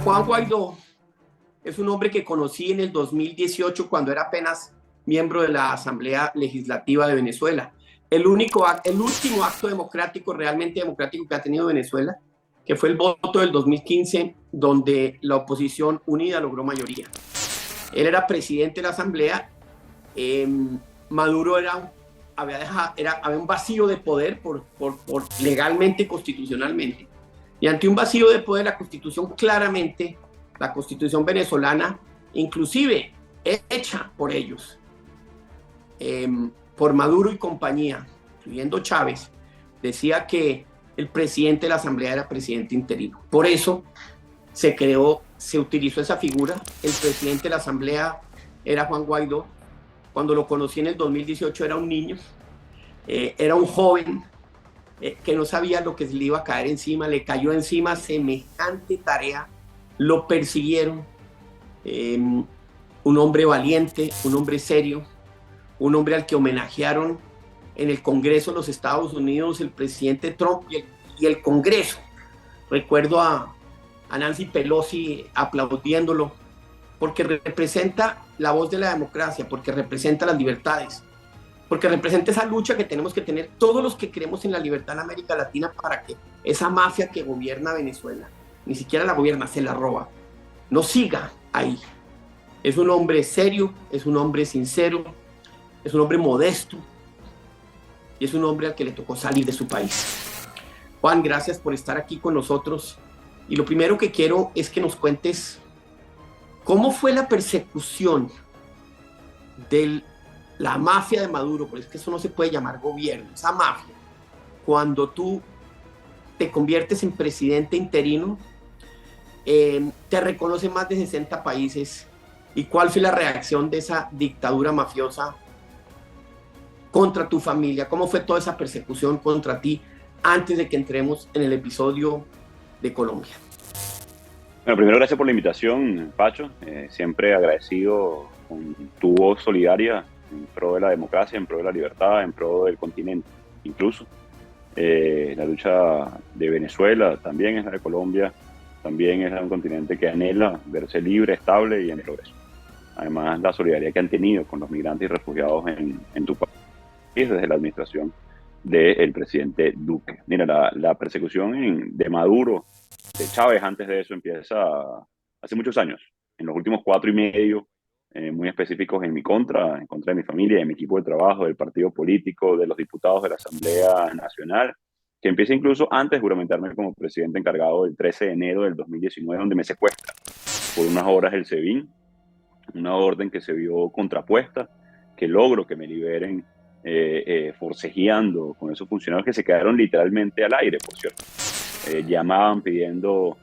Juan Guaidó es un hombre que conocí en el 2018 cuando era apenas miembro de la Asamblea Legislativa de Venezuela. El último acto democrático, realmente democrático que ha tenido Venezuela, que fue el voto del 2015, donde la oposición unida logró mayoría. Él era presidente de la Asamblea. Maduro había un vacío de poder por legalmente y constitucionalmente. Y ante un vacío de poder, la Constitución claramente, la Constitución venezolana, inclusive hecha por ellos, por Maduro y compañía, incluyendo Chávez, decía que el presidente de la Asamblea era presidente interino. Por eso se utilizó esa figura. El presidente de la Asamblea era Juan Guaidó. Cuando lo conocí en el 2018 era un niño, era un joven que no sabía lo que le iba a caer encima, le cayó encima semejante tarea, lo persiguieron. Un hombre valiente, un hombre serio, un hombre al que homenajearon en el Congreso de los Estados Unidos el presidente Trump y el Congreso. Recuerdo a Nancy Pelosi aplaudiéndolo, porque representa la voz de la democracia, porque representa las libertades, porque representa esa lucha que tenemos que tener todos los que creemos en la libertad en América Latina para que esa mafia que gobierna Venezuela, ni siquiera la gobierna, se la roba, no siga ahí. Es un hombre serio, es un hombre sincero, es un hombre modesto y es un hombre al que le tocó salir de su país. Juan, gracias por estar aquí con nosotros. Y lo primero que quiero es que nos cuentes cómo fue la persecución de la mafia de Maduro, porque es que eso no se puede llamar gobierno, esa mafia, cuando tú te conviertes en presidente interino, te reconocen más de 60 países. ¿Y cuál fue la reacción de esa dictadura mafiosa contra tu familia? ¿Cómo fue toda esa persecución contra ti antes de que entremos en el episodio de Colombia? Bueno, primero gracias por la invitación, Pacho. Siempre agradecido con tu voz solidaria en pro de la democracia, en pro de la libertad, en pro del continente. Incluso la lucha de Venezuela también es la de Colombia, también es un continente que anhela verse libre, estable y en progreso. Además, la solidaridad que han tenido con los migrantes y refugiados en tu país desde la administración del presidente Duque. Mira, la persecución de Maduro, de Chávez antes de eso, empieza hace muchos años, en los últimos 4 y medio, muy específicos en contra de mi familia, de mi equipo de trabajo, del partido político, de los diputados de la Asamblea Nacional, que empieza incluso antes de juramentarme como presidente encargado el 13 de enero del 2019, donde me secuestra por unas horas el SEBIN, una orden que se vio contrapuesta, que logro que me liberen forcejeando con esos funcionarios que se quedaron literalmente al aire, por cierto. Llamaban pidiendo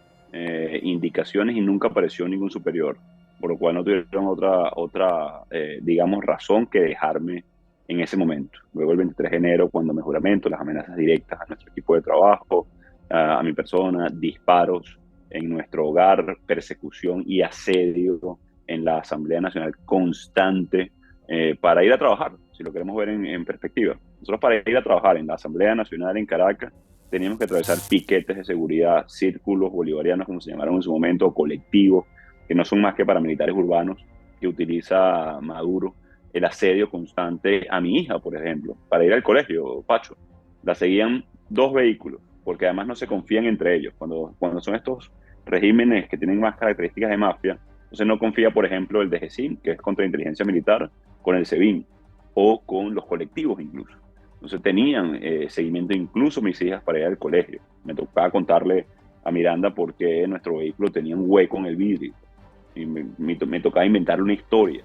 indicaciones y nunca apareció ningún superior, por lo cual no tuvieron otra digamos, razón que dejarme en ese momento. Luego el 23 de enero, cuando me juramento, las amenazas directas a nuestro equipo de trabajo, a mi persona, disparos en nuestro hogar, persecución y asedio en la Asamblea Nacional constante para ir a trabajar, si lo queremos ver en perspectiva. Nosotros para ir a trabajar en la Asamblea Nacional en Caracas teníamos que atravesar piquetes de seguridad, círculos bolivarianos, como se llamaron en su momento, colectivos, que no son más que paramilitares urbanos que utiliza Maduro, el asedio constante a mi hija, por ejemplo, para ir al colegio, Pacho. La seguían 2 vehículos, porque además no se confían entre ellos. Cuando son estos regímenes que tienen más características de mafia, entonces no confía, por ejemplo, el DGCIM, que es contrainteligencia militar, con el SEBIN, o con los colectivos incluso. Entonces tenían seguimiento incluso mis hijas para ir al colegio. Me tocaba contarle a Miranda por qué nuestro vehículo tenía un hueco en el vidrio. Y me tocaba inventarle una historia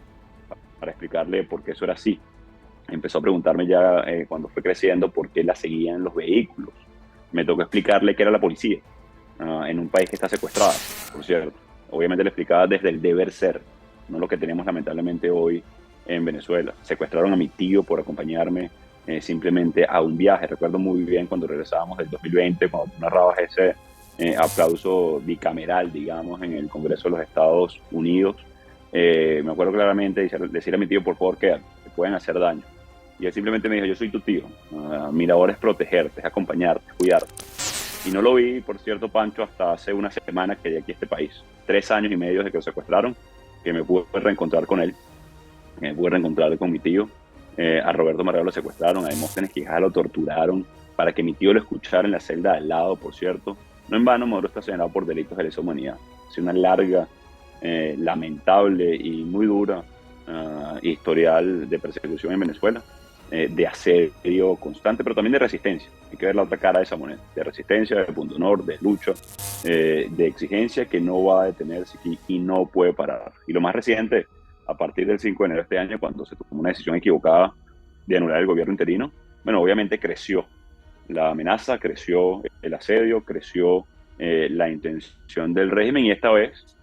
para explicarle por qué eso era así. Empezó a preguntarme ya cuando fue creciendo por qué la seguían los vehículos. Me tocó explicarle que era la policía en un país que está secuestrado, por cierto. Obviamente le explicaba desde el deber ser, no lo que tenemos lamentablemente hoy en Venezuela. Secuestraron a mi tío por acompañarme simplemente a un viaje. Recuerdo muy bien cuando regresábamos del 2020, cuando tú narrabas ese aplauso bicameral, digamos, en el Congreso de los Estados Unidos. Me acuerdo claramente decirle a mi tío, por favor, que pueden hacer daño. Y él simplemente me dijo, yo soy tu tío, mi labor es protegerte, es acompañarte, es cuidarte. Y no lo vi, por cierto, Pancho, hasta hace una semana que llegué aquí a este país. 3 años y medio desde que lo secuestraron, que me pude reencontrar con él, me pude reencontrar con mi tío. A Roberto Marrero lo secuestraron, a Demóstenes Quijada lo torturaron para que mi tío lo escuchara en la celda de al lado, por cierto. No en vano, Maduro está señalado por delitos de lesa humanidad. Ha sido una larga, lamentable y muy dura historial de persecución en Venezuela, de asedio constante, pero también de resistencia. Hay que ver la otra cara de esa moneda, de resistencia, de punto honor, de lucha, de exigencia que no va a detenerse y no puede parar. Y lo más reciente, a partir del 5 de enero de este año, cuando se tomó una decisión equivocada de anular el gobierno interino, bueno, obviamente creció la amenaza, creció el asedio, creció la intención del régimen y esta vez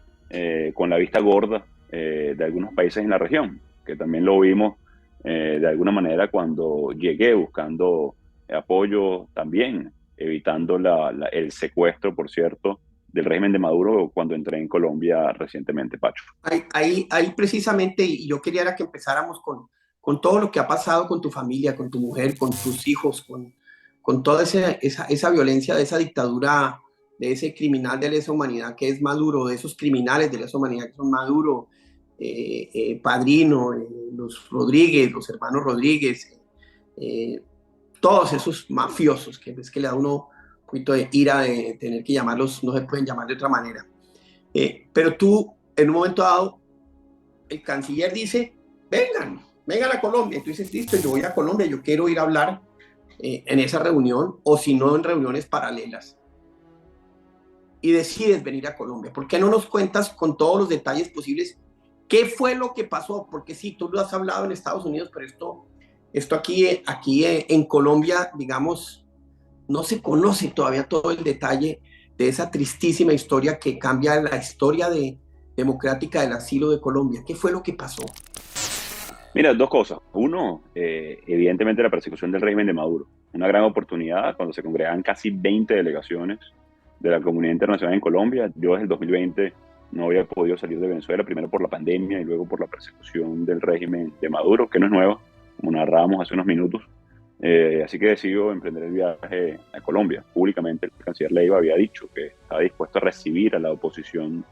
con la vista gorda de algunos países en la región, que también lo vimos de alguna manera cuando llegué buscando apoyo también, evitando el secuestro, por cierto, del régimen de Maduro cuando entré en Colombia recientemente, Pacho. Ahí precisamente, y yo quería era que empezáramos con todo lo que ha pasado con tu familia, con tu mujer, con tus hijos, con toda esa violencia de esa dictadura, de ese criminal de lesa humanidad que es Maduro, de esos criminales de lesa humanidad que son Maduro, Padrino, los Rodríguez, los hermanos Rodríguez, eh, todos esos mafiosos que es que le da uno un poquito de ira de tener que llamarlos, no se pueden llamar de otra manera. Pero tú, en un momento dado, el canciller dice, vengan a Colombia. Y tú dices, listo, yo voy a Colombia, yo quiero ir a hablar en esa reunión, o si no, en reuniones paralelas. Y decides venir a Colombia. ¿Por qué no nos cuentas con todos los detalles posibles qué fue lo que pasó? Porque sí, tú lo has hablado en Estados Unidos, pero esto aquí en Colombia, digamos, no se conoce todavía todo el detalle de esa tristísima historia que cambia la historia democrática del asilo de Colombia. ¿Qué fue lo que pasó? Mira, dos cosas. Uno, evidentemente la persecución del régimen de Maduro. Una gran oportunidad cuando se congregan casi 20 delegaciones de la comunidad internacional en Colombia. Yo desde el 2020 no había podido salir de Venezuela, primero por la pandemia y luego por la persecución del régimen de Maduro, que no es nueva, como narrábamos hace unos minutos. Así que decido emprender el viaje a Colombia. Públicamente el canciller Leiva había dicho que estaba dispuesto a recibir a la oposición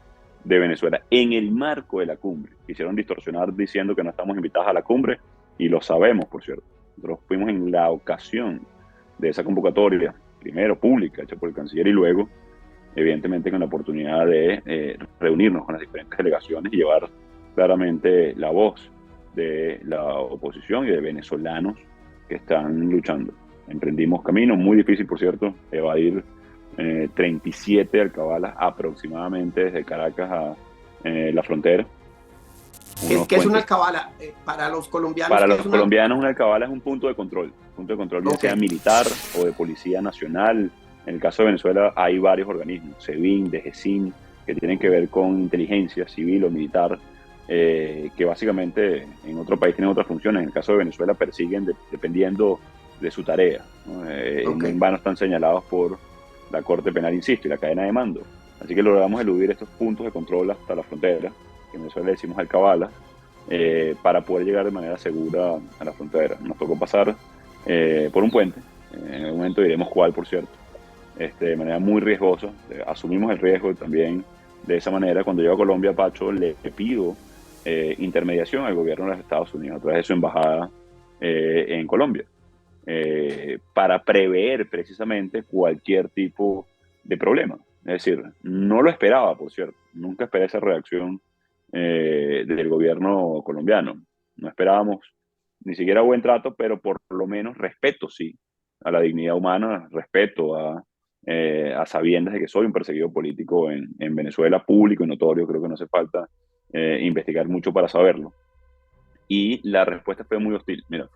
de Venezuela en el marco de la cumbre. Quisieron distorsionar diciendo que no estamos invitados a la cumbre y lo sabemos, por cierto. Nosotros fuimos en la ocasión de esa convocatoria, primero pública, hecha por el canciller y luego, evidentemente, con la oportunidad de reunirnos con las diferentes delegaciones y llevar claramente la voz de la oposición y de venezolanos que están luchando. Emprendimos camino, muy difícil, por cierto, evadir 37 alcabalas aproximadamente desde Caracas a la frontera. ¿Qué es una alcabala? Para los colombianos, para ¿qué los es una? colombianos una alcabala es un punto de control bien sea militar o de policía nacional. En el caso de Venezuela hay varios organismos, SEBIN, DGCIN, que tienen que ver con inteligencia civil o militar, que básicamente en otro país tienen otras funciones. En el caso de Venezuela persiguen dependiendo de su tarea, ¿no? No en vano están señalados por la Corte Penal, insisto, y la cadena de mando. Así que logramos eludir estos puntos de control hasta la frontera, que en Venezuela le decimos alcabalas, para poder llegar de manera segura a la frontera. Nos tocó pasar por un puente, en algún momento diremos cuál, por cierto, de manera muy riesgosa. Asumimos el riesgo también de esa manera. Cuando llego a Colombia, Pacho, le pido intermediación al gobierno de los Estados Unidos a través de su embajada en Colombia, para prever precisamente cualquier tipo de problema. Es decir, no lo esperaba, por cierto, nunca esperé esa reacción del gobierno colombiano. No esperábamos ni siquiera buen trato, pero por lo menos respeto, sí, a la dignidad humana, respeto a sabiendas de que soy un perseguido político en Venezuela, público y notorio. Creo que no hace falta investigar mucho para saberlo. Y la respuesta fue muy hostil. Mira,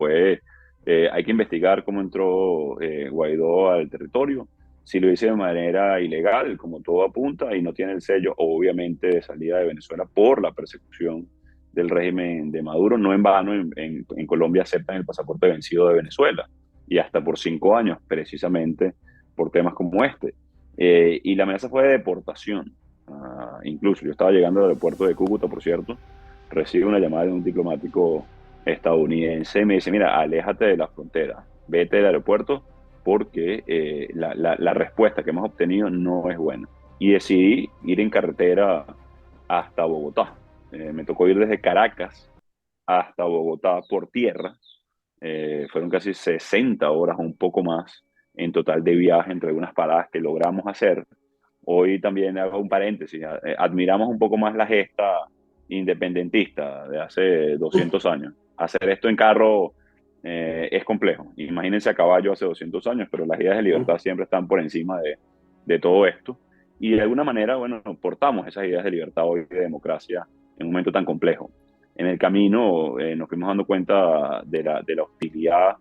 hay que investigar cómo entró Guaidó al territorio, si lo hice de manera ilegal, como todo apunta, y no tiene el sello, obviamente, de salida de Venezuela por la persecución del régimen de Maduro. No en vano, en Colombia aceptan el pasaporte vencido de Venezuela, y hasta por 5 años, precisamente por temas como este. Y la amenaza fue de deportación. Incluso yo estaba llegando al aeropuerto de Cúcuta, por cierto, recibo una llamada de un diplomático estadounidense me dice, mira, aléjate de la frontera, vete del aeropuerto porque la respuesta que hemos obtenido no es buena. Y decidí ir en carretera hasta Bogotá. Me tocó ir desde Caracas hasta Bogotá por tierra. Fueron casi 60 horas, un poco más, en total de viaje entre algunas paradas que logramos hacer. Hoy también hago un paréntesis, admiramos un poco más la gesta independentista de hace 200 años. Hacer esto en carro es complejo. Imagínense a caballo hace 200 años, pero las ideas de libertad siempre están por encima de todo esto. Y de alguna manera, bueno, portamos esas ideas de libertad hoy, de democracia, en un momento tan complejo. En el camino nos fuimos dando cuenta de la hostilidad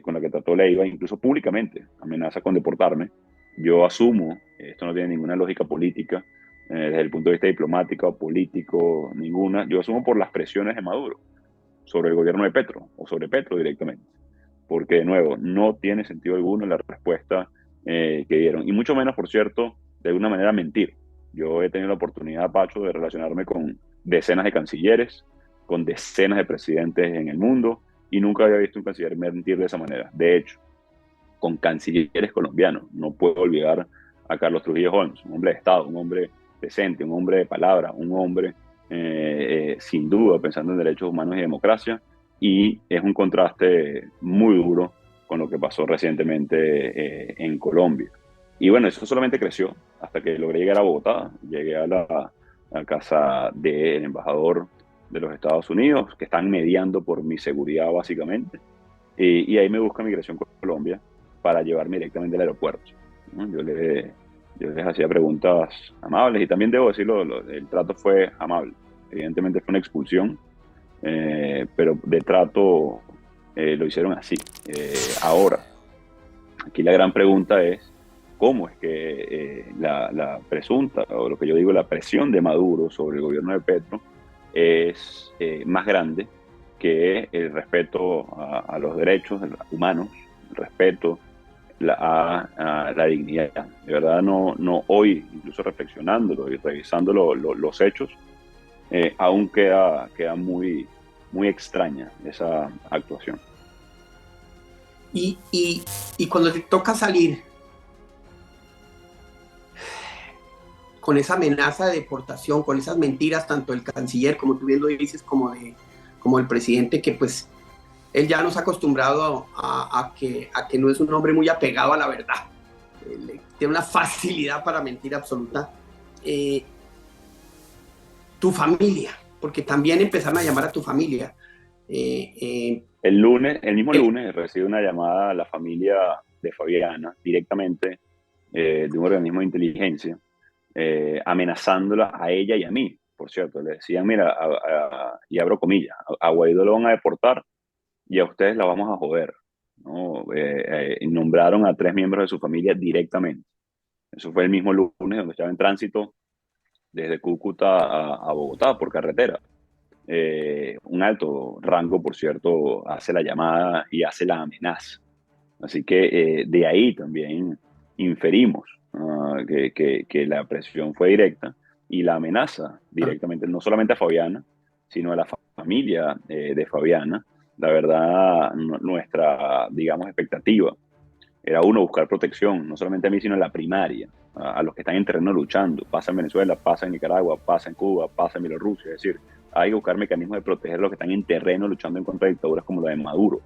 con la que trató Leiva, incluso públicamente, amenaza con deportarme. Yo asumo, esto no tiene ninguna lógica política, desde el punto de vista diplomático, político, ninguna. Yo asumo por las presiones de Maduro sobre el gobierno de Petro, o sobre Petro directamente. Porque, de nuevo, no tiene sentido alguno la respuesta que dieron. Y mucho menos, por cierto, de alguna manera mentir. Yo he tenido la oportunidad, Pacho, de relacionarme con decenas de cancilleres, con decenas de presidentes en el mundo, y nunca había visto un canciller mentir de esa manera. De hecho, con cancilleres colombianos. No puedo olvidar a Carlos Trujillo Holmes, un hombre de Estado, un hombre decente, un hombre de palabra, un hombre sin duda pensando en derechos humanos y democracia, y es un contraste muy duro con lo que pasó recientemente en Colombia. Y bueno, eso solamente creció hasta que logré llegar a Bogotá, llegué a la casa del embajador de los Estados Unidos, que están mediando por mi seguridad básicamente, y ahí me busca Migración Colombia para llevarme directamente al aeropuerto, ¿no? Yo les hacía preguntas amables y también debo decirlo, el trato fue amable. Evidentemente fue una expulsión, pero de trato lo hicieron así. Ahora, aquí la gran pregunta es, ¿cómo es que la presunta, o lo que yo digo, la presión de Maduro sobre el gobierno de Petro es más grande que el respeto a los derechos humanos, el respeto a la dignidad? De verdad, no hoy, incluso reflexionándolo y revisando los hechos, aún queda muy, muy extraña esa actuación. Y cuando te toca salir con esa amenaza de deportación, con esas mentiras, tanto el canciller, como tú bien lo dices, como el presidente, que pues él ya nos ha acostumbrado a que no es un hombre muy apegado a la verdad. Tiene una facilidad para mentir absoluta. Tu familia, porque también empezaron a llamar a tu familia. El mismo lunes, recibí una llamada a la familia de Fabiana, directamente de un organismo de inteligencia, amenazándola a ella y a mí. Por cierto, le decían, mira, y abro comillas, a Guaidó lo van a deportar y a ustedes la vamos a joder, ¿no? Nombraron a 3 miembros de su familia directamente. Eso fue el mismo lunes, donde estaba en tránsito desde Cúcuta a Bogotá por carretera. Un alto rango, por cierto, hace la llamada y hace la amenaza. Así que de ahí también inferimos que la presión fue directa y la amenaza directamente, no solamente a Fabiana, sino a la familia de Fabiana. La verdad, nuestra, digamos, expectativa era uno, buscar protección, no solamente a mí, sino a la primaria, a los que están en terreno luchando. Pasa en Venezuela, pasa en Nicaragua, pasa en Cuba, pasa en Bielorrusia. Es decir, hay que buscar mecanismos de proteger a los que están en terreno luchando en contra de dictaduras como la de Maduro,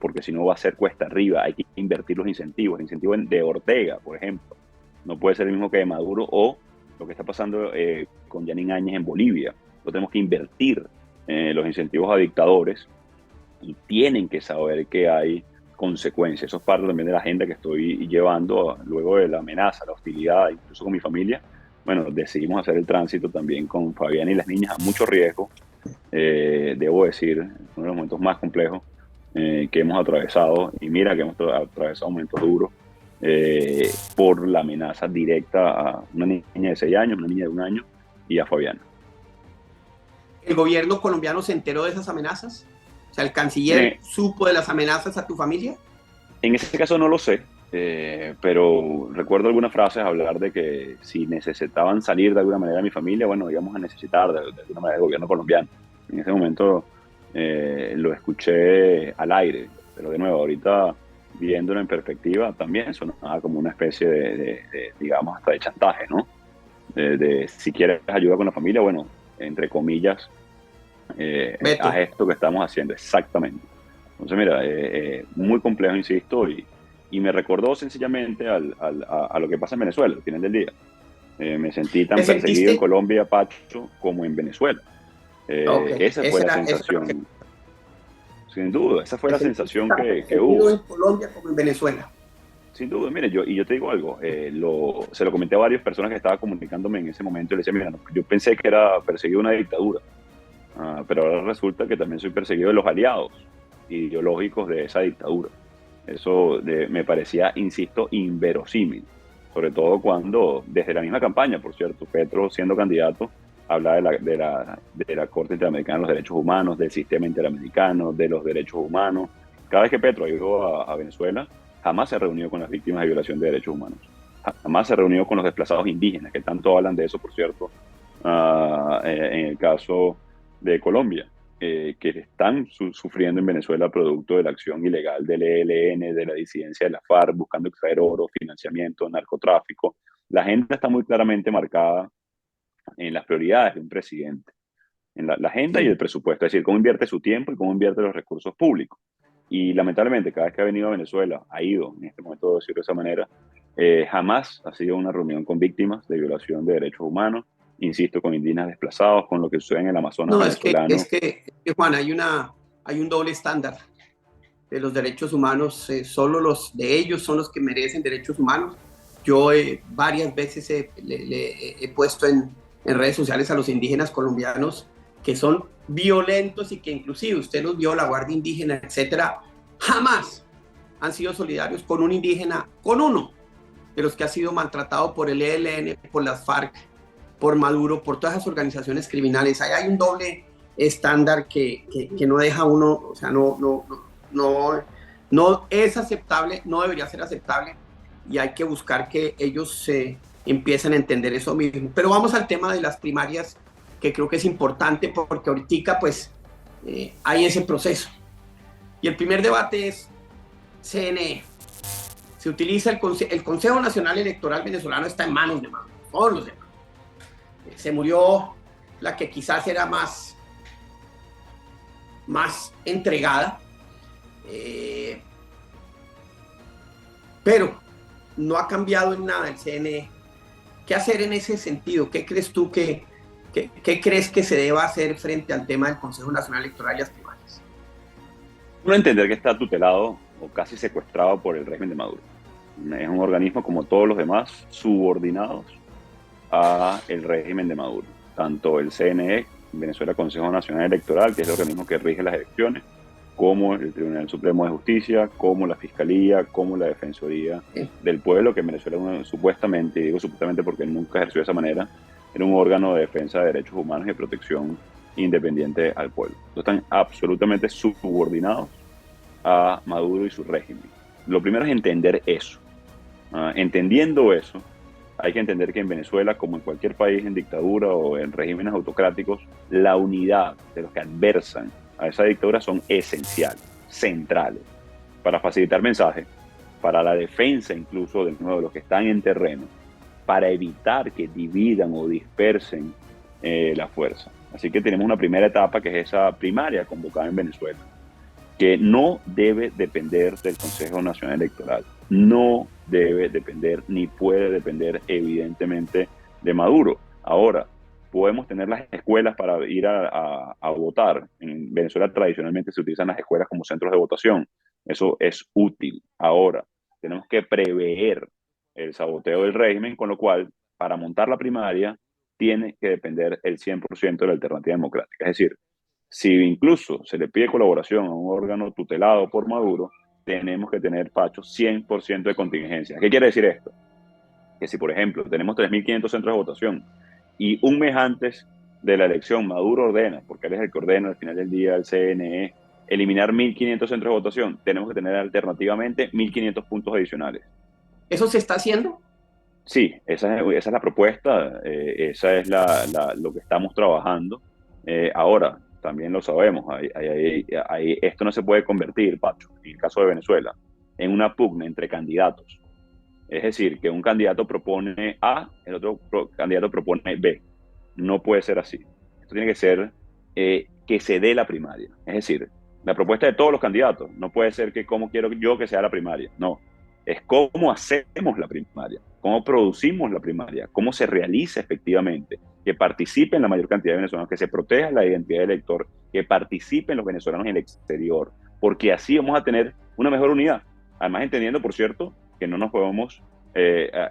porque si no va a ser cuesta arriba. Hay que invertir los incentivos. El incentivo de Ortega, por ejemplo, no puede ser el mismo que de Maduro, o lo que está pasando con Yanín Áñez en Bolivia. No tenemos que invertir los incentivos a dictadores, y tienen que saber que hay consecuencias. Eso es parte también de la agenda que estoy llevando luego de la amenaza, la hostilidad, incluso con mi familia. Bueno, decidimos hacer el tránsito también con Fabián y las niñas a mucho riesgo. Debo decir, uno de los momentos más complejos que hemos atravesado, y mira que hemos atravesado momentos duros, por la amenaza directa a una niña de 6 años, una niña de 1 año, y a Fabiana. ¿El gobierno colombiano se enteró de esas amenazas? O sea, ¿el canciller supo de las amenazas a tu familia? En ese caso no lo sé, pero recuerdo algunas frases hablar de que si necesitaban salir de alguna manera de mi familia, bueno, íbamos a necesitar de alguna manera el gobierno colombiano. En ese momento lo escuché al aire, pero de nuevo, ahorita viéndolo en perspectiva, también sonaba como una especie digamos, hasta de chantaje, ¿no? De si quieres ayuda con la familia, bueno, entre comillas, haz Beto. esto que estamos haciendo, exactamente. Entonces, mira, muy complejo, insisto, y me recordó sencillamente a lo que pasa en Venezuela al final del día. Me sentí ¿Te tan perseguido en sentiste? Colombia, Pacho, como en Venezuela. Ok, Esa fue la eso era lo que sensación, sin duda, esa fue te la sentiste sensación tan que perseguido hubo. en Colombia como en Venezuela. Sin duda, mire, yo te digo algo, se lo comenté a varias personas que estaba comunicándome en ese momento y le decía, mira, no, yo pensé que era perseguido una dictadura, pero ahora resulta que también soy perseguido de los aliados ideológicos de esa dictadura. Me parecía, insisto, inverosímil, sobre todo cuando, desde la misma campaña, por cierto, Petro siendo candidato, hablaba de la Corte Interamericana de los Derechos Humanos, del sistema interamericano, de los derechos humanos. Cada vez que Petro ha ido a Venezuela, jamás se ha reunido con las víctimas de violación de derechos humanos. Jamás se ha reunido con los desplazados indígenas, que tanto hablan de eso, por cierto, en el caso de Colombia, que están sufriendo en Venezuela producto de la acción ilegal del ELN, de la disidencia de la FARC, buscando extraer oro, financiamiento, narcotráfico. La agenda está muy claramente marcada en las prioridades de un presidente, en la agenda y Sí. el presupuesto, es decir, cómo invierte su tiempo y cómo invierte los recursos públicos. Y lamentablemente, cada vez que ha venido a Venezuela, ha ido, en este momento debo decirlo de esa manera, jamás ha sido una reunión con víctimas de violación de derechos humanos, insisto, con indígenas desplazados, con lo que sucede en el Amazonas No, venezolano. Juan, hay un doble estándar de los derechos humanos. Solo los de ellos son los que merecen derechos humanos. Yo varias veces he puesto en redes sociales a los indígenas colombianos que son violentos y que inclusive usted los vio, la Guardia Indígena, etcétera, jamás han sido solidarios con un indígena, con uno de los que ha sido maltratado por el ELN, por las FARC, por Maduro, por todas esas organizaciones criminales. Ahí hay un doble estándar que no deja uno, o sea, no es aceptable, no debería ser aceptable y hay que buscar que ellos se empiecen a entender eso mismo. Pero vamos al tema de las primarias, que creo que es importante porque ahorita pues hay ese proceso. Y el primer debate es CNE. Se utiliza el Consejo Nacional Electoral venezolano, está en manos de Maduro, todos los demás. Se murió la que quizás era más entregada, pero no ha cambiado en nada el CNE. ¿Qué hacer en ese sentido? ¿Qué crees tú qué crees que se deba hacer frente al tema del Consejo Nacional Electoral y las primarias? Uno entender que está tutelado o casi secuestrado por el régimen de Maduro. Es un organismo como todos los demás, subordinados a el régimen de Maduro. Tanto el CNE, Venezuela Consejo Nacional Electoral, que es el organismo que rige las elecciones, como el Tribunal Supremo de Justicia, como la Fiscalía, como la Defensoría ¿Sí? del Pueblo, que en Venezuela supuestamente, y digo supuestamente porque nunca ejerció de esa manera, era un órgano de defensa de derechos humanos y de protección independiente al pueblo. Entonces están absolutamente subordinados a Maduro y su régimen. Lo primero es entender eso. Entendiendo eso, hay que entender que en Venezuela, como en cualquier país en dictadura o en regímenes autocráticos, la unidad de los que adversan a esa dictadura son esenciales, centrales, para facilitar mensajes, para la defensa incluso de los que están en terreno, para evitar que dividan o dispersen la fuerza. Así que tenemos una primera etapa que es esa primaria convocada en Venezuela, que no debe depender del Consejo Nacional Electoral, no debe depender ni puede depender evidentemente de Maduro. Ahora, podemos tener las escuelas para ir a votar. En Venezuela tradicionalmente se utilizan las escuelas como centros de votación. Eso es útil. Ahora, tenemos que prever el saboteo del régimen, con lo cual, para montar la primaria, tiene que depender el 100% de la alternativa democrática. Es decir, si incluso se le pide colaboración a un órgano tutelado por Maduro, tenemos que tener, Pacho, 100% de contingencia. ¿Qué quiere decir esto? Que si, por ejemplo, tenemos 3.500 centros de votación y un mes antes de la elección Maduro ordena, porque él es el que ordena al final del día el CNE, eliminar 1.500 centros de votación, tenemos que tener alternativamente 1.500 puntos adicionales. ¿Eso se está haciendo? Sí, esa es la propuesta, esa es lo que estamos trabajando. Ahora, también lo sabemos, esto no se puede convertir, Pacho, en el caso de Venezuela, en una pugna entre candidatos. Es decir, que un candidato propone A, el otro candidato propone B. No puede ser así. Esto tiene que ser que se dé la primaria. Es decir, la propuesta de todos los candidatos. No puede ser que cómo quiero yo que sea la primaria. No. Es cómo hacemos la primaria, cómo producimos la primaria, cómo se realiza efectivamente, que participen la mayor cantidad de venezolanos, que se proteja la identidad del elector, que participen los venezolanos en el exterior, porque así vamos a tener una mejor unidad. Además, entendiendo, por cierto, que no nos podemos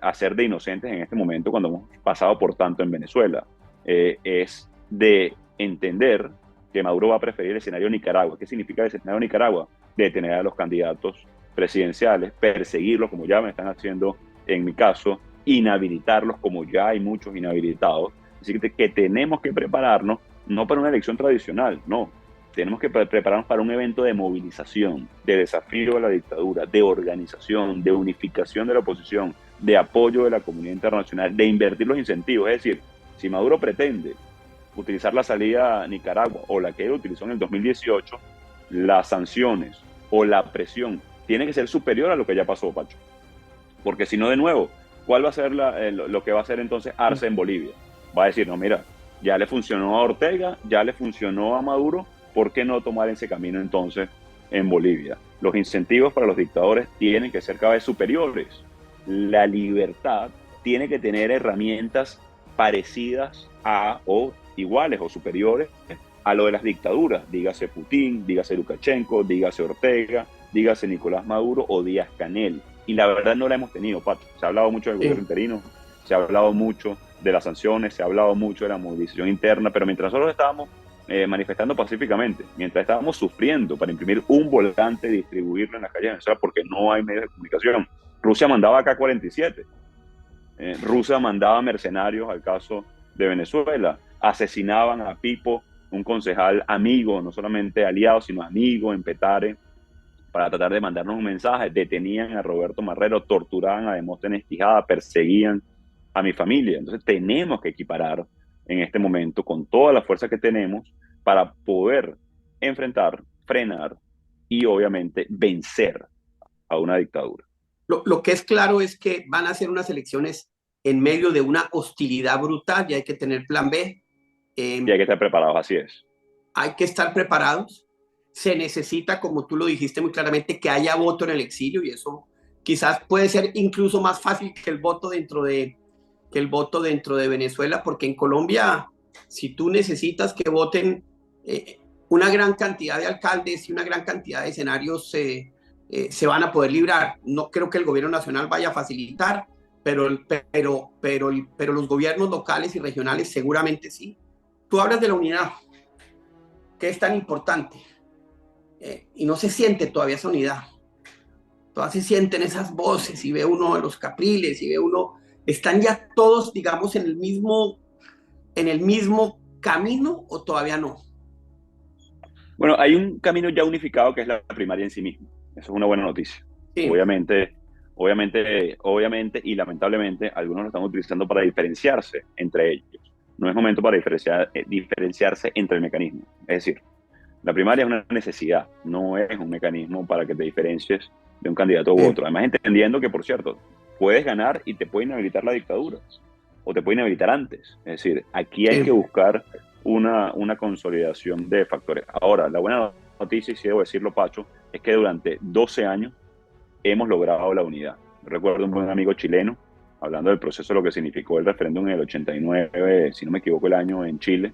hacer de inocentes en este momento cuando hemos pasado por tanto en Venezuela. Es de entender que Maduro va a preferir el escenario Nicaragua. ¿Qué significa el escenario Nicaragua? Detener a los candidatos presidenciales, perseguirlos como ya me están haciendo en mi caso, inhabilitarlos como ya hay muchos inhabilitados. Así que tenemos que prepararnos no para una elección tradicional, no. Tenemos que prepararnos para un evento de movilización, de desafío a la dictadura, de organización, de unificación de la oposición, de apoyo de la comunidad internacional, de invertir los incentivos. Es decir, si Maduro pretende utilizar la salida a Nicaragua o la que él utilizó en el 2018, las sanciones o la presión tiene que ser superior a lo que ya pasó, Pacho. Porque si no, de nuevo, ¿cuál va a ser lo que va a hacer entonces Arce en Bolivia? Va a decir, no, mira, ya le funcionó a Ortega, ya le funcionó a Maduro, ¿por qué no tomar ese camino entonces en Bolivia? Los incentivos para los dictadores tienen que ser cada vez superiores. La libertad tiene que tener herramientas parecidas a o iguales o superiores a lo de las dictaduras, dígase Putin, dígase Lukashenko, dígase Ortega, dígase Nicolás Maduro o Díaz-Canel. Y la verdad no la hemos tenido, Pacho. Se ha hablado mucho del gobierno interino, se ha hablado mucho de las sanciones, se ha hablado mucho de la movilización interna, pero mientras nosotros estábamos manifestando pacíficamente, mientras estábamos sufriendo para imprimir un volante y distribuirlo en las calles de Venezuela porque no hay medios de comunicación, Rusia mandaba AK-47, Rusia mandaba mercenarios al caso de Venezuela, asesinaban a Pipo, un concejal amigo, no solamente aliado, sino amigo en Petare, para tratar de mandarnos un mensaje, detenían a Roberto Marrero, torturaban a Demóstenes Quijada, perseguían a mi familia. Entonces tenemos que equiparar en este momento con toda la fuerza que tenemos para poder enfrentar, frenar y obviamente vencer a una dictadura. Lo que es claro es que van a ser unas elecciones en medio de una hostilidad brutal y hay que tener plan B. Y hay que estar preparados, así es. Hay que estar preparados. Se necesita, como tú lo dijiste muy claramente, que haya voto en el exilio y eso quizás puede ser incluso más fácil que el voto dentro de Venezuela, porque en Colombia, si tú necesitas que voten una gran cantidad de alcaldes y una gran cantidad de escenarios, se van a poder librar. No creo que el gobierno nacional vaya a facilitar, pero los gobiernos locales y regionales seguramente sí. Tú hablas de la unidad, que es tan importante, y no se siente todavía esa unidad. Todavía se sienten esas voces y ve uno de los Capriles y ve uno, están ya todos, digamos, en el mismo camino o todavía no. Bueno, hay un camino ya unificado que es la primaria en sí misma. Eso es una buena noticia. Sí. Obviamente y lamentablemente algunos lo están utilizando para diferenciarse entre ellos. No es momento para diferenciarse entre el mecanismo. Es decir, la primaria es una necesidad, no es un mecanismo para que te diferencies de un candidato u otro. Además, entendiendo que, por cierto, puedes ganar y te puede inhabilitar la dictadura, o te puede inhabilitar antes. Es decir, aquí hay que buscar una consolidación de factores. Ahora, la buena noticia, y si debo decirlo, Pacho, es que durante 12 años hemos logrado la unidad. Recuerdo un buen amigo chileno, hablando del proceso de lo que significó el referéndum en el 89, si no me equivoco el año, en Chile,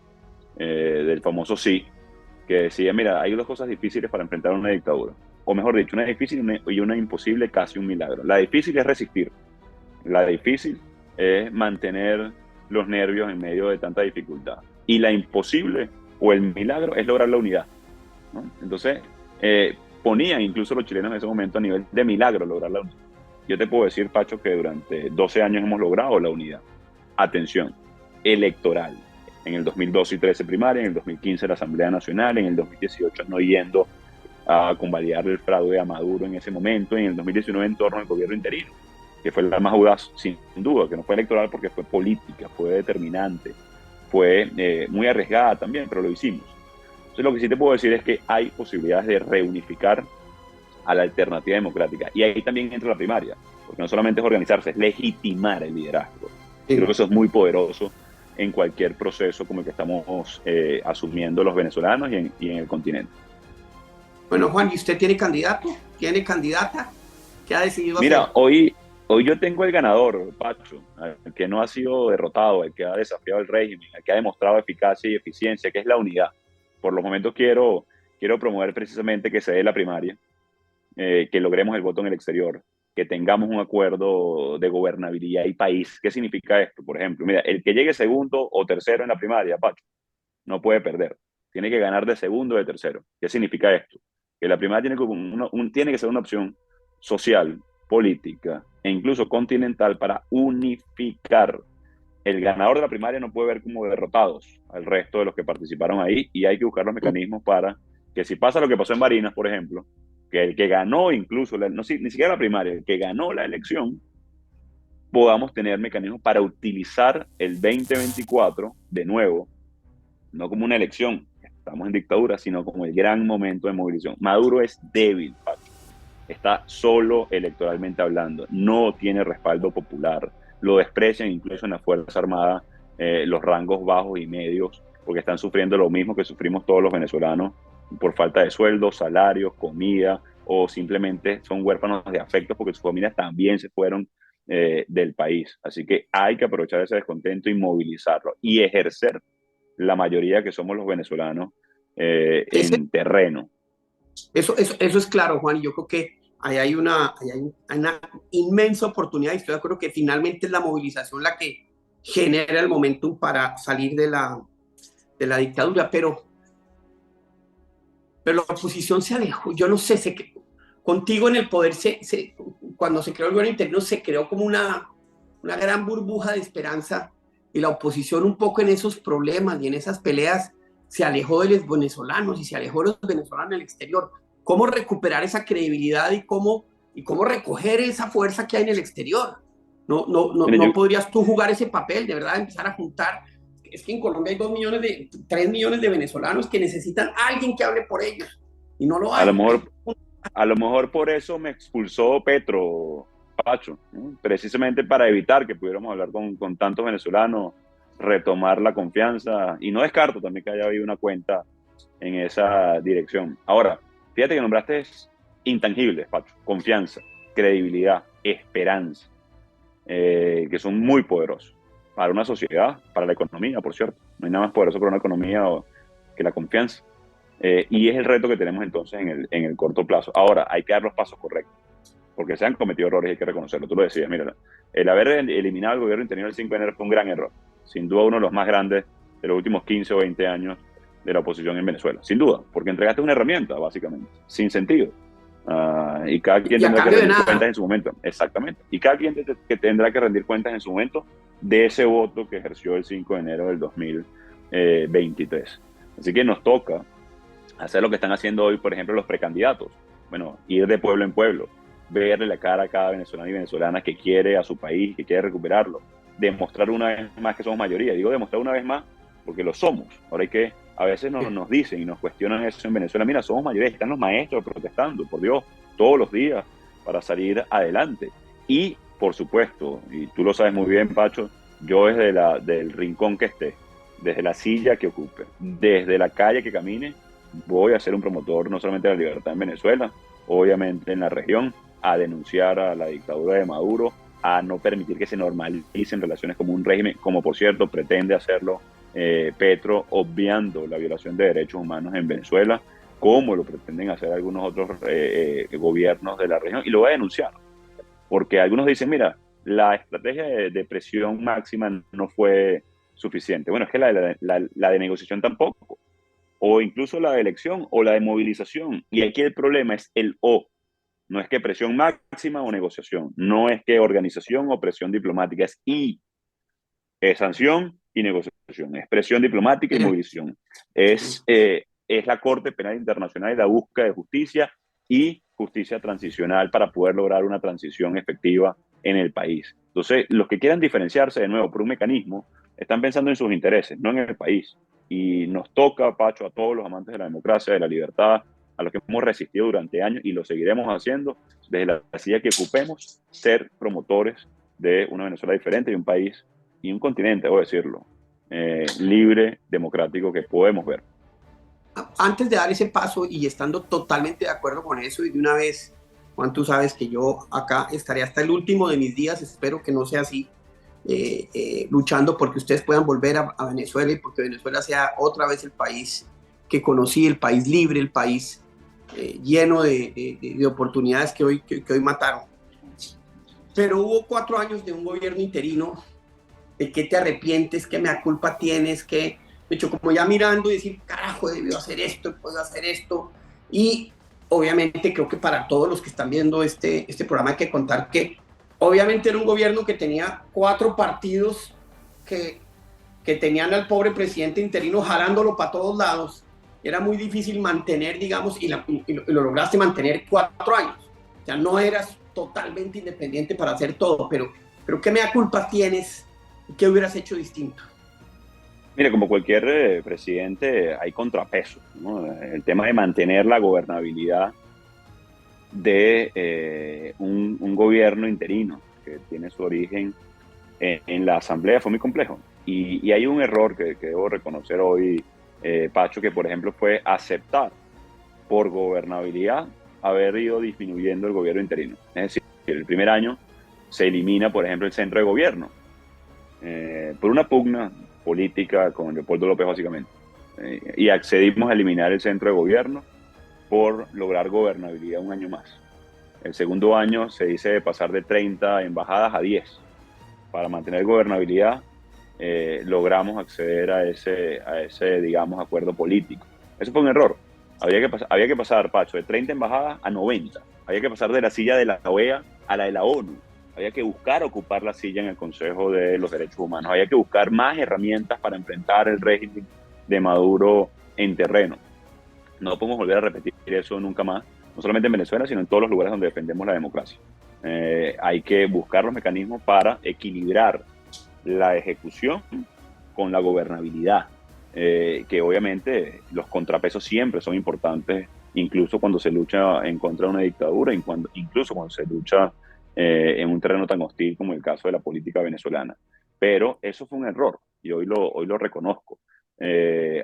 del famoso sí, que decía, mira, hay dos cosas difíciles para enfrentar una dictadura. O mejor dicho, una difícil y una imposible, casi un milagro. La difícil es resistir. La difícil es mantener los nervios en medio de tanta dificultad. Y la imposible o el milagro es lograr la unidad, ¿no? Entonces, ponían incluso los chilenos en ese momento a nivel de milagro lograr la unidad. Yo te puedo decir, Pacho, que durante 12 años hemos logrado la unidad. Atención, electoral. En el 2012 y 13 primaria, en el 2015 la Asamblea Nacional, en el 2018 no yendo a convalidar el fraude a Maduro en ese momento, y en el 2019 en torno al gobierno interino, que fue la más audaz, sin duda, que no fue electoral porque fue política, fue determinante, fue muy arriesgada también, pero lo hicimos. Entonces lo que sí te puedo decir es que hay posibilidades de reunificar a la alternativa democrática. Y ahí también entra la primaria, porque no solamente es organizarse, es legitimar el liderazgo. Y creo que Sí. eso es muy poderoso en cualquier proceso como el que estamos asumiendo los venezolanos y en el continente. Bueno, Juan, ¿y usted tiene candidato? ¿Tiene candidata? ¿Qué ha decidido Mira, hacer? hoy yo tengo el ganador, Pacho, el que no ha sido derrotado, el que ha desafiado el régimen, el que ha demostrado eficacia y eficiencia, que es la unidad. Por los momentos quiero promover precisamente que se dé la primaria, que logremos el voto en el exterior, que tengamos un acuerdo de gobernabilidad y país. ¿Qué significa esto? Por ejemplo, mira, el que llegue segundo o tercero en la primaria, Pacho, no puede perder. Tiene que ganar de segundo o de tercero. ¿Qué significa esto? Que la primaria tiene que ser una opción social, política e incluso continental para unificar. El ganador de la primaria no puede ver como derrotados al resto de los que participaron ahí, y hay que buscar los mecanismos para que, si pasa lo que pasó en Barinas, por ejemplo, que el que ganó incluso, no, ni siquiera la primaria, el que ganó la elección, podamos tener mecanismos para utilizar el 2024 de nuevo, no como una elección, estamos en dictadura, sino como el gran momento de movilización. Maduro es débil, Pacho. Está solo electoralmente hablando, no tiene respaldo popular, lo desprecian incluso en la Fuerza Armada, los rangos bajos y medios, porque están sufriendo lo mismo que sufrimos todos los venezolanos por falta de sueldos, salarios, comida, o simplemente son huérfanos de afectos porque sus familias también se fueron del país. Así que hay que aprovechar ese descontento y movilizarlo y ejercer la mayoría que somos los venezolanos Ese, en terreno. eso es claro, Juan, y yo creo que hay una inmensa oportunidad y estoy de acuerdo que finalmente es la movilización la que genera el momentum para salir de la dictadura, pero la oposición se alejó, yo no sé, contigo en el poder, cuando se creó el gobierno interno, se creó como una gran burbuja de esperanza y la oposición un poco en esos problemas y en esas peleas se alejó de los venezolanos y se alejó de los venezolanos en el exterior. ¿Cómo recuperar esa credibilidad y cómo recoger esa fuerza que hay en el exterior? Mira, No podrías tú jugar ese papel, de verdad, empezar a juntar. Es que en Colombia hay 3 millones de venezolanos que necesitan a alguien que hable por ellos y no lo a lo hay. mejor A lo mejor por eso me expulsó Petro, Pacho, ¿no? Precisamente para evitar que pudiéramos hablar con tantos venezolanos, retomar la confianza, y no descarto también que haya habido una cuenta en esa dirección. Ahora, fíjate que nombraste intangibles, Pacho: confianza, credibilidad, esperanza, que son muy poderosos para una sociedad, para la economía, por cierto. No hay nada más poderoso para una economía que la confianza. Y es el reto que tenemos entonces en el corto plazo. Ahora, hay que dar los pasos correctos, porque se han cometido errores y hay que reconocerlo. Tú lo decías, mira, el haber eliminado el gobierno interior el 5 de enero fue un gran error. Sin duda uno de los más grandes de los últimos 15 o 20 años de la oposición en Venezuela. Sin duda, porque entregaste una herramienta, básicamente, sin sentido. Y cada quien Y a tendrá que cambio de rendir cuentas nada. en su momento. Exactamente. Y cada quien que tendrá que rendir cuentas en su momento de ese voto que ejerció el 5 de enero del 2023. Así que nos toca hacer lo que están haciendo hoy, por ejemplo, los precandidatos. Bueno, ir de pueblo en pueblo, verle la cara a cada venezolano y venezolana que quiere a su país, que quiere recuperarlo, demostrar una vez más que somos mayoría. Digo demostrar una vez más porque lo somos. Ahora hay que, a veces nos dicen y nos cuestionan eso en Venezuela: mira, somos mayoría, están los maestros protestando, por Dios, todos los días para salir adelante. Y, por supuesto, y tú lo sabes muy bien, Pacho, yo del rincón que esté, desde la silla que ocupe, desde la calle que camine, voy a ser un promotor no solamente de la libertad en Venezuela, obviamente en la región, a denunciar a la dictadura de Maduro, a no permitir que se normalicen relaciones como un régimen, como por cierto pretende hacerlo Petro, obviando la violación de derechos humanos en Venezuela, como lo pretenden hacer algunos otros gobiernos de la región, y lo voy a denunciar, porque algunos dicen, mira, la estrategia de presión máxima no fue suficiente. Bueno, es que la de negociación tampoco, o incluso la de elección o la de movilización. Y aquí el problema es el o. No es que presión máxima o negociación. No es que organización o presión diplomática. Es y. Es sanción y negociación. Es presión diplomática y movilización. Es la Corte Penal Internacional y la búsqueda de justicia y justicia transicional para poder lograr una transición efectiva en el país. Entonces, los que quieran diferenciarse de nuevo por un mecanismo están pensando en sus intereses, no en el país. Y nos toca, Pacho, a todos los amantes de la democracia, de la libertad, a los que hemos resistido durante años y lo seguiremos haciendo desde la silla que ocupemos, ser promotores de una Venezuela diferente y un país y un continente, debo decirlo, libre, democrático que podemos ver. Antes de dar ese paso y estando totalmente de acuerdo con eso, y de una vez, Juan, tú sabes que yo acá estaré hasta el último de mis días, espero que no sea así, luchando porque ustedes puedan volver a Venezuela y porque Venezuela sea otra vez el país que conocí, el país libre, el país lleno de oportunidades que hoy mataron. Pero hubo 4 años de un gobierno interino. ¿De qué te arrepientes? ¿Qué mea culpa tienes? ¿Qué? De hecho, como ya mirando y decir, carajo, debió hacer esto, puedo hacer esto. Y obviamente creo que para todos los que están viendo este programa hay que contar que obviamente era un gobierno que tenía 4 partidos que tenían al pobre presidente interino jalándolo para todos lados. Era muy difícil mantener, digamos, y lo lograste mantener 4 años. O sea, no eras totalmente independiente para hacer todo, pero ¿qué mea culpa tienes? ¿Qué hubieras hecho distinto? Mire, como cualquier presidente, hay contrapesos, ¿no? El tema de mantener la gobernabilidad de un gobierno interino que tiene su origen en la Asamblea fue muy complejo. Y hay un error que debo reconocer hoy, Pacho, que por ejemplo fue aceptar por gobernabilidad haber ido disminuyendo el gobierno interino. Es decir, el primer año se elimina, por ejemplo, el centro de gobierno, por una pugna política con Leopoldo López básicamente. Y accedimos a eliminar el centro de gobierno por lograr gobernabilidad un año más. El segundo año se dice de pasar de 30 embajadas a 10. Para mantener gobernabilidad logramos acceder a ese, digamos, acuerdo político. Eso fue un error. Había que pasar, Pacho, de 30 embajadas a 90. Había que pasar de la silla de la OEA a la de la ONU. Había que buscar ocupar la silla en el Consejo de los Derechos Humanos. Había que buscar más herramientas para enfrentar el régimen de Maduro en terreno. No podemos volver a repetir eso nunca más, no solamente en Venezuela, sino en todos los lugares donde defendemos la democracia. Hay que buscar los mecanismos para equilibrar la ejecución con la gobernabilidad, que obviamente los contrapesos siempre son importantes, incluso cuando se lucha en contra de una dictadura, incluso cuando se lucha en un terreno tan hostil como el caso de la política venezolana. Pero eso fue un error y hoy lo reconozco.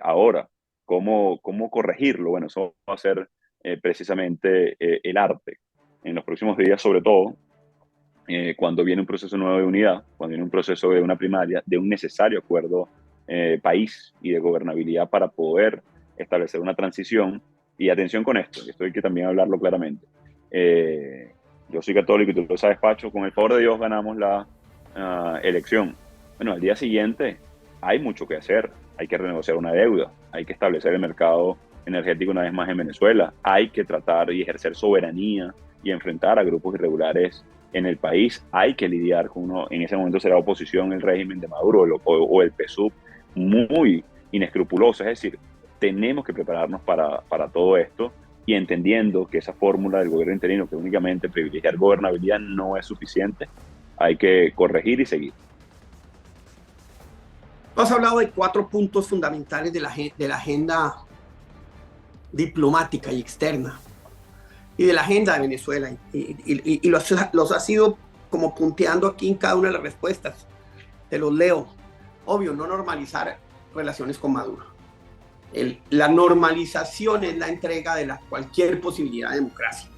Ahora, ¿cómo corregirlo? Bueno, eso va a ser precisamente el arte. En los próximos días, sobre todo, cuando viene un proceso nuevo de unidad, cuando viene un proceso de una primaria, de un necesario acuerdo país y de gobernabilidad para poder establecer una transición. Y atención con esto hay que también hablarlo claramente. Yo soy católico y tú lo sabes, Pacho, con el favor de Dios ganamos la elección. Bueno, al día siguiente hay mucho que hacer. Hay que renegociar una deuda, hay que establecer el mercado energético una vez más en Venezuela, hay que tratar y ejercer soberanía y enfrentar a grupos irregulares en el país, hay que lidiar con uno, en ese momento será oposición el régimen de Maduro o el PSUV muy inescrupuloso, es decir, tenemos que prepararnos para todo esto y entendiendo que esa fórmula del gobierno interino, que únicamente privilegiar gobernabilidad no es suficiente, hay que corregir y seguir. Has hablado de 4 puntos fundamentales de la agenda diplomática y externa y de la agenda de Venezuela y los has ido como punteando aquí en cada una de las respuestas. Te los leo. Obvio, no normalizar relaciones con Maduro. La normalización es la entrega de cualquier posibilidad de democracia.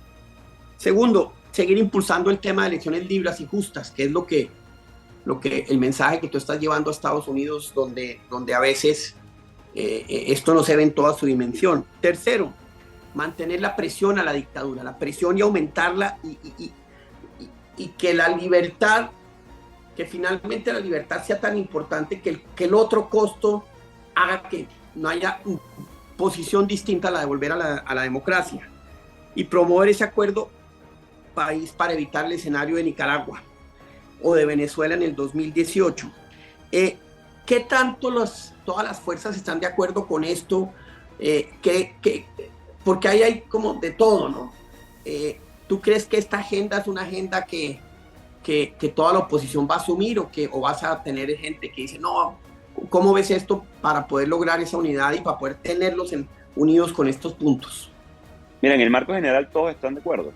Segundo, seguir impulsando el tema de elecciones libres y justas, que es lo que el mensaje que tú estás llevando a Estados Unidos, donde a veces esto no se ve en toda su dimensión. Tercero, mantener la presión a la dictadura, la presión y aumentarla y que la libertad, que finalmente la libertad sea tan importante que el otro costo haga que no haya posición distinta a la de volver a la democracia. Y promover ese acuerdo país para evitar el escenario de Nicaragua o de Venezuela en el 2018. ¿Qué tanto todas las fuerzas están de acuerdo con esto? Porque ahí hay como de todo, ¿no? ¿Tú crees que esta agenda es una agenda que toda la oposición va a asumir o vas a tener gente que dice, no, cómo ves esto para poder lograr esa unidad y para poder tenerlos unidos con estos puntos? Mira, en el marco general todos están de acuerdo,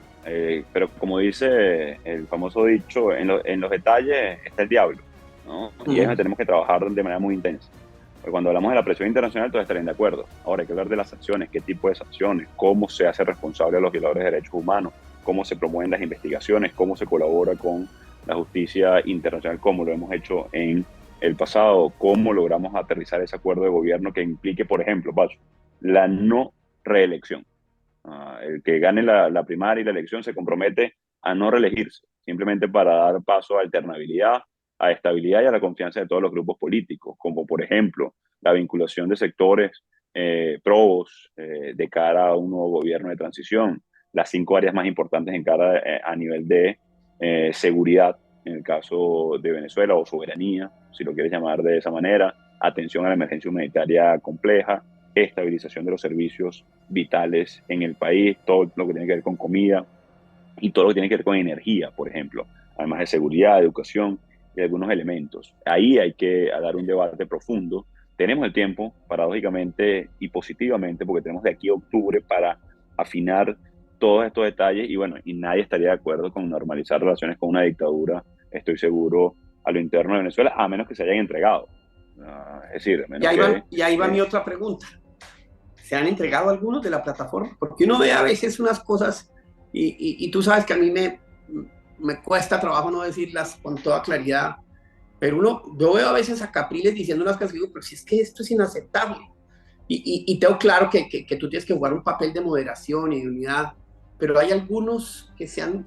pero como dice el famoso dicho, en los detalles está el diablo, ¿no? Y es donde tenemos que trabajar de manera muy intensa. Porque cuando hablamos de la presión internacional, todos estarían de acuerdo. Ahora hay que hablar de las sanciones, qué tipo de sanciones, cómo se hace responsable a los violadores de derechos humanos, cómo se promueven las investigaciones, cómo se colabora con la justicia internacional, como lo hemos hecho en el pasado, cómo logramos aterrizar ese acuerdo de gobierno que implique, por ejemplo, Pacho, la no reelección. El que gane la primaria y la elección se compromete a no reelegirse, simplemente para dar paso a alternabilidad, a estabilidad y a la confianza de todos los grupos políticos, como por ejemplo la vinculación de sectores probos de cara a un nuevo gobierno de transición, las 5 áreas más importantes en cara a nivel de seguridad, en el caso de Venezuela, o soberanía, si lo quieres llamar de esa manera, atención a la emergencia humanitaria compleja, estabilización de los servicios vitales en el país, todo lo que tiene que ver con comida y todo lo que tiene que ver con energía, por ejemplo, además de seguridad, educación y algunos elementos. Ahí hay que dar un debate profundo. Tenemos el tiempo, paradójicamente y positivamente, porque tenemos de aquí a octubre para afinar todos estos detalles y bueno, y nadie estaría de acuerdo con normalizar relaciones con una dictadura, estoy seguro, a lo interno de Venezuela, a menos que se hayan entregado. Es decir, a menos que... Y ahí va mi otra pregunta. ¿Se han entregado algunos de la plataforma? Porque uno ve a veces unas cosas y tú sabes que a mí me cuesta trabajo no decirlas con toda claridad, pero yo veo a veces a Capriles diciendo unas cosas y digo, pero si es que esto es inaceptable. Y tengo claro que tú tienes que jugar un papel de moderación y de unidad, pero hay algunos que se han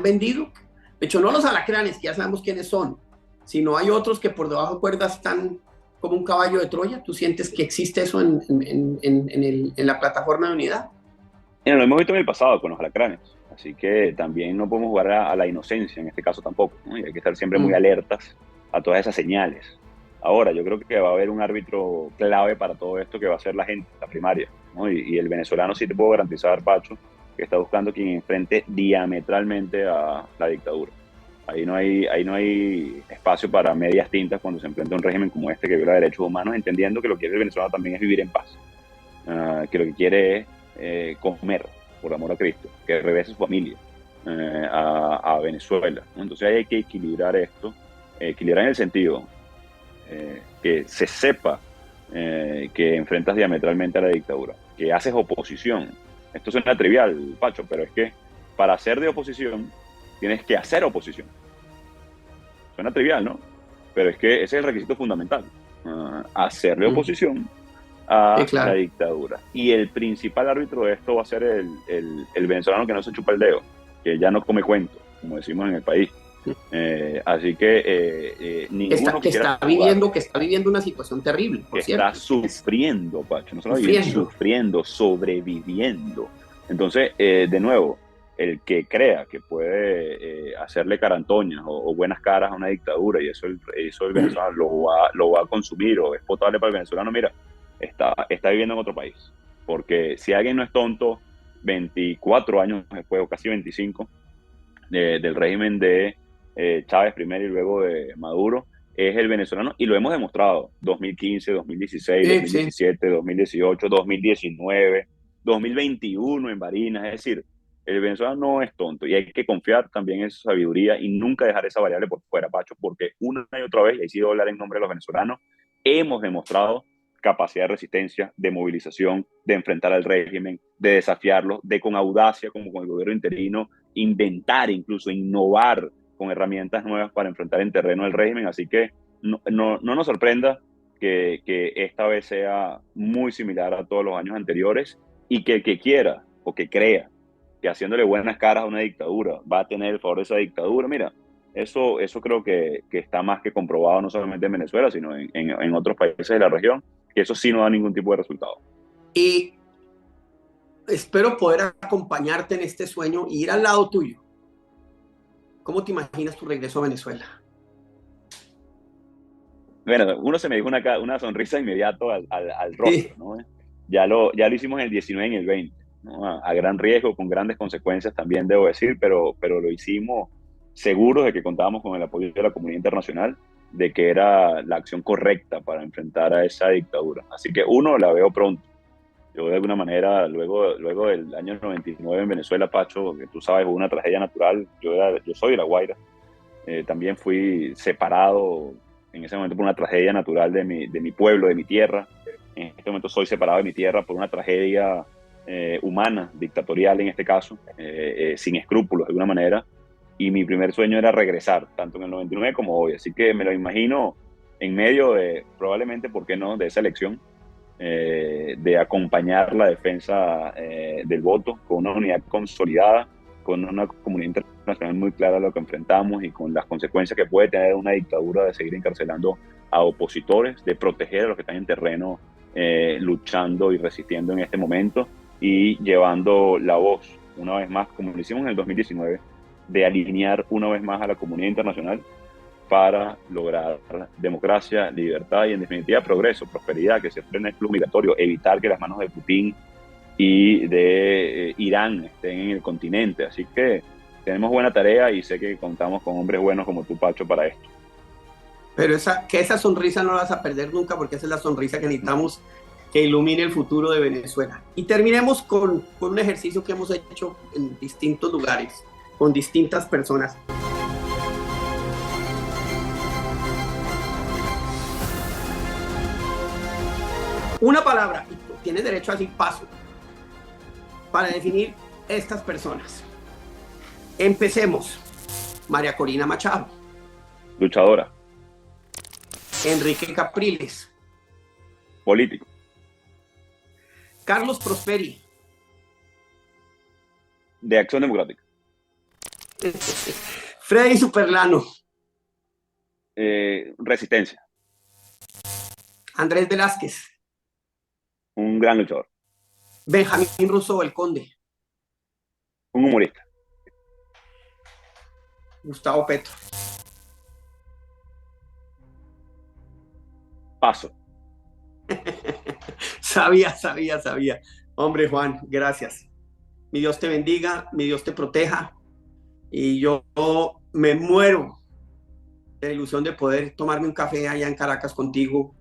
vendido. De hecho, no los alacranes, que ya sabemos quiénes son, sino hay otros que por debajo de cuerdas están como un caballo de Troya. ¿Tú sientes que existe eso en la plataforma de unidad? Lo hemos visto en el pasado con los alacranes, así que también no podemos jugar a la inocencia en este caso tampoco, ¿no? Y hay que estar siempre muy alertas a todas esas señales. Ahora, yo creo que va a haber un árbitro clave para todo esto que va a ser la gente, la primaria, ¿no? Y el venezolano sí te puedo garantizar, Pacho, que está buscando quien enfrente diametralmente a la dictadura. Ahí no hay espacio para medias tintas cuando se enfrenta a un régimen como este que viola derechos humanos, entendiendo que lo que quiere el venezolano también es vivir en paz, que lo que quiere es comer, por amor a Cristo, que regrese su familia a Venezuela, ¿no? Entonces hay que equilibrar esto, equilibrar en el sentido que se sepa que enfrentas diametralmente a la dictadura, que haces oposición. Esto suena trivial, Pacho, pero es que para hacer de oposición tienes que hacer oposición. Suena trivial, ¿no? Pero es que ese es el requisito fundamental, hacerle oposición a la Claro. dictadura. Y el principal árbitro de esto va a ser el venezolano que no se chupa el dedo, que ya no come cuento, como decimos en el país. Así que ninguno Que está viviendo una situación terrible, por que cierto. está sufriendo, Pacho, no solo viviendo, sufriendo, sobreviviendo. Entonces, de nuevo, el que crea que puede hacerle carantoñas o buenas caras a una dictadura y eso el venezolano lo va a consumir o es potable para el venezolano, mira, está viviendo en otro país. Porque si alguien no es tonto, 24 años después, o casi 25, del régimen de Chávez primero y luego de Maduro, es el venezolano, y lo hemos demostrado, 2015, 2016, 2017, 2018, 2019, 2021 en Barinas, es decir, el venezolano no es tonto y hay que confiar también en su sabiduría y nunca dejar esa variable por fuera, Pacho, porque una y otra vez, y ahí sí debo hablar en nombre de los venezolanos, hemos demostrado capacidad de resistencia, de movilización, de enfrentar al régimen, de desafiarlo, de con audacia, como con el gobierno interino, inventar, incluso innovar con herramientas nuevas para enfrentar en terreno el régimen. Así que no nos sorprenda que esta vez sea muy similar a todos los años anteriores y que el que quiera o que crea que haciéndole buenas caras a una dictadura va a tener el favor de esa dictadura, mira, eso creo que está más que comprobado no solamente en Venezuela, sino en otros países de la región, que eso sí no da ningún tipo de resultado. Y espero poder acompañarte en este sueño y ir al lado tuyo. ¿Cómo te imaginas tu regreso a Venezuela? Bueno, uno se me dijo una sonrisa inmediato al rostro, ¿no? Ya lo hicimos en el 19 y en el 20, ¿no? A gran riesgo, con grandes consecuencias también, debo decir, pero lo hicimos seguros de que contábamos con el apoyo de la comunidad internacional. de que era la acción correcta para enfrentar a esa dictadura. Así que uno, la veo pronto. Yo de alguna manera, luego del año 99 en Venezuela, Pacho, que tú sabes, hubo una tragedia natural. Yo soy de La Guaira. También fui separado en ese momento por una tragedia natural de mi pueblo, de mi tierra. En este momento soy separado de mi tierra por una tragedia humana, dictatorial en este caso, sin escrúpulos de alguna manera. Y mi primer sueño era regresar, tanto en el 99 como hoy. Así que me lo imagino en medio de, probablemente, ¿por qué no?, de esa elección, de acompañar la defensa del voto con una unidad consolidada, con una comunidad internacional muy clara de lo que enfrentamos y con las consecuencias que puede tener una dictadura de seguir encarcelando a opositores, de proteger a los que están en terreno luchando y resistiendo en este momento y llevando la voz, una vez más, como lo hicimos en el 2019, de alinear una vez más a la comunidad internacional para lograr democracia, libertad y, en definitiva, progreso, prosperidad, que se frene el flujo migratorio, evitar que las manos de Putin y de Irán estén en el continente. Así que tenemos buena tarea y sé que contamos con hombres buenos como tú, Pacho, para esto. Pero esa sonrisa no la vas a perder nunca, porque esa es la sonrisa que necesitamos que ilumine el futuro de Venezuela. Y terminemos con un ejercicio que hemos hecho en distintos lugares, con distintas personas. Una palabra, y tienes derecho a decir paso, para definir estas personas. Empecemos. María Corina Machado. Luchadora. Enrique Capriles. Político. Carlos Prosperi. De Acción Democrática. Freddy Superlano. Resistencia. Andrés Velázquez. Un gran luchador. Benjamín Rousseau, el Conde. Un humorista. Gustavo Petro. Paso. Sabía. Hombre, Juan, gracias. Mi Dios te bendiga, mi Dios te proteja. Y yo me muero de la ilusión de poder tomarme un café allá en Caracas contigo,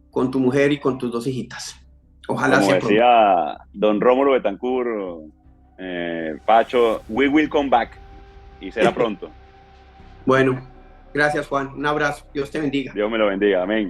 con tu mujer y con tus dos hijitas. Ojalá Como sea decía pronto. Don Rómulo Betancourt, Pacho, we will come back. Y será pronto. Bueno, gracias, Juan. Un abrazo. Dios te bendiga. Dios me lo bendiga. Amén.